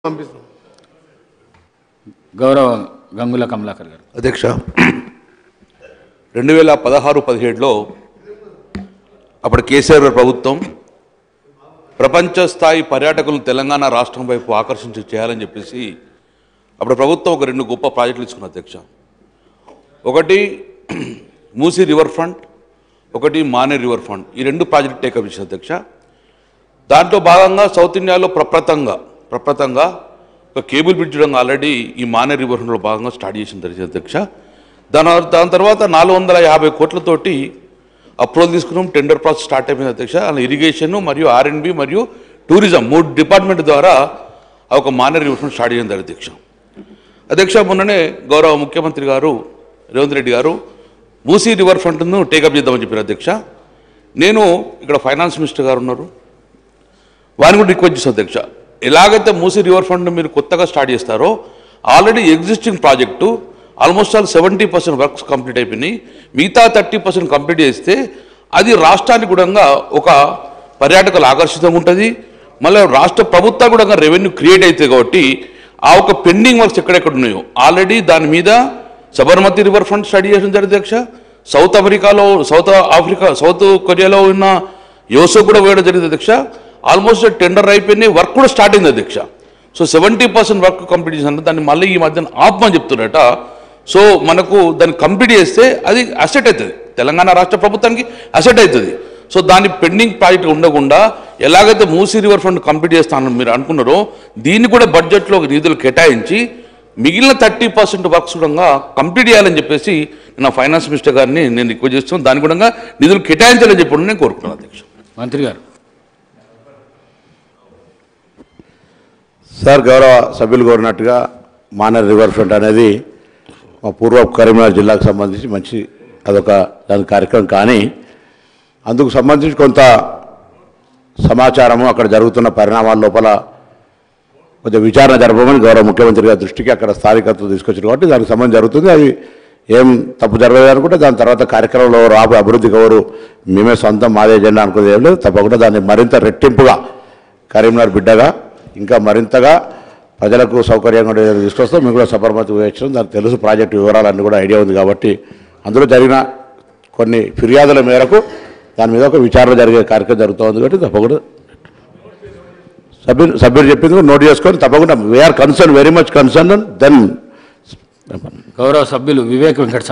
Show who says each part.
Speaker 1: పంపిస్తాం.
Speaker 2: గౌరవ గంగుల కమలాకర్ గారు.
Speaker 3: అధ్యక్ష, 2016-17లో అప్పుడు కేసీఆర్ గారి ప్రభుత్వం ప్రపంచ స్థాయి పర్యాటకులను తెలంగాణ రాష్ట్రం వైపు ఆకర్షించి చేయాలని చెప్పేసి అప్పుడు ప్రభుత్వం ఒక 2 గొప్ప ప్రాజెక్టులు ఇచ్చుకున్న అధ్యక్ష. ఒకటి మూసీ రివర్ ఫ్రంట్, ఒకటి మానే రివర్ ఫ్రంట్. ఈ 2 ప్రాజెక్టు టేకప్ ఇచ్చిన అధ్యక్ష. దాంట్లో భాగంగా సౌత్ ఇండియాలో ప్రప్రథంగా ఒక కేబుల్ బ్రిడ్జ్ ఆల్రెడీ ఈ మానే రివర్ ఫ్రంట్లో భాగంగా స్టార్ట్ చేసిన జరిగింది అధ్యక్ష. దాని తర్వాత 450 కోట్లతోటి అప్రూవల్ తీసుకున్నాం. టెండర్ ప్రాసెస్ స్టార్ట్ అయిపోయింది అధ్యక్ష. అలా ఇరిగేషన్ మరియు R&B మరియు టూరిజం 3 డిపార్ట్మెంట్ ద్వారా ఒక మానే రివర్ ఫ్రంట్ స్టార్ట్ చేయడం జరిగింది అధ్యక్ష. మొన్ననే గౌరవ ముఖ్యమంత్రి గారు రేవంత్ రెడ్డి గారు మూసీ రివర్ ఫ్రంట్ను టేకప్ చేద్దామని చెప్పారు అధ్యక్ష. నేను ఇక్కడ ఫైనాన్స్ మినిస్టర్ గారు ఉన్నారు, వారిని కూడా రిక్వెస్ట్ చేస్తాను అధ్యక్ష. ఎలాగైతే మూసీ రివర్ ఫ్రంట్ మీరు కొత్తగా స్టార్ట్ చేస్తారో already existing project almost 70% works complete అయిపోయినాయి. మిగతా 30% కంప్లీట్ చేస్తే అది రాష్ట్రానికి కూడా ఒక పర్యాటకులు ఆకర్షితంగా ఉంటుంది. మళ్ళీ రాష్ట్ర ప్రభుత్వం కూడా రెవెన్యూ క్రియేట్ అవుతుంది. కాబట్టి ఆ ఒక పెండింగ్ వర్క్స్ ఎక్కడెక్కడ ఉన్నాయో ఆల్రెడీ దాని మీద సబర్మతి రివర్ ఫ్రంట్ స్టడీ చేయడం జరిగింది అధ్యక్ష. సౌత్ కొరియాలో ఉన్న యోసో కూడా వేయడం జరిగింది అధ్యక్ష. ఆల్మోస్ట్ టెండర్ అయిపోయినాయి, వర్క్ కూడా స్టార్ట్ అయింది అధ్యక్ష. సో 70% వర్క్ కంప్లీట్ చేసిన దాన్ని మళ్ళీ ఈ మధ్యన ఆపమని చెప్తున్నారట. సో మనకు దాన్ని కంప్లీట్ చేస్తే అది అసెట్ అవుతుంది, తెలంగాణ రాష్ట్ర ప్రభుత్వానికి అసెట్ అవుతుంది. సో దాని పెండింగ్ ప్రాజెక్ట్ ఉండకుండా ఎలాగైతే మూసీ రివర్ ఫ్రంట్ కంప్లీట్ చేస్తానని మీరు అనుకున్నారో దీన్ని కూడా బడ్జెట్లో నిధులు కేటాయించి మిగిలిన 30% వర్క్స్ కూడా కంప్లీట్ చేయాలని చెప్పేసి నా ఫైనాన్స్ మినిస్టర్ గారిని నేను రిక్వెస్ట్ చేస్తున్నాను. దాని కూడా నిధులు కేటాయించాలని చెప్పి నేను కోరుకున్నాను అధ్యక్ష.
Speaker 2: మంత్రి గారు.
Speaker 4: సార్, గౌరవ సభ్యులు కోరినట్టుగా మానే రివర్ ఫ్రంట్ అనేది మా పూర్వ కరీంనగర్ జిల్లాకు సంబంధించి మంచి అదొక దాని కార్యక్రమం. కానీ అందుకు సంబంధించి కొంత సమాచారము అక్కడ జరుగుతున్న పరిణామాల లోపల కొంచెం విచారణ జరపమని గౌరవ ముఖ్యమంత్రి గారి దృష్టికి అక్కడ స్థానికతలు తీసుకొచ్చారు. కాబట్టి దానికి సంబంధం జరుగుతుంది. అది ఏం తప్పు జరగలేదు అనుకుంటే దాని తర్వాత కార్యక్రమంలో రాబోయే అభివృద్ధికి ఎవరు మేమే సొంతం మాదే ఎజెండా అనుకునేది ఏం లేదు. తప్పకుండా దాన్ని మరింత రెట్టింపుగా కరీంనగర్ బిడ్డగా ఇంకా మరింతగా ప్రజలకు సౌకర్యంగా తీసుకొస్తాం. మేము కూడా సబర్మతి వేయించడం దానికి తెలుసు, ప్రాజెక్టు వివరాలన్నీ కూడా ఐడియా ఉంది. కాబట్టి అందులో జరిగిన కొన్ని ఫిర్యాదుల మేరకు దాని మీద ఒక విచారణ జరిగే కార్యక్రమం జరుగుతుంది. కాబట్టి తప్పకుండా సభ్యులు చెప్పింది నోట్ చేసుకొని తప్పకుండా we are concern, very much concern. Then
Speaker 2: గౌరవ సభ్యులు వివేక్ వెంకట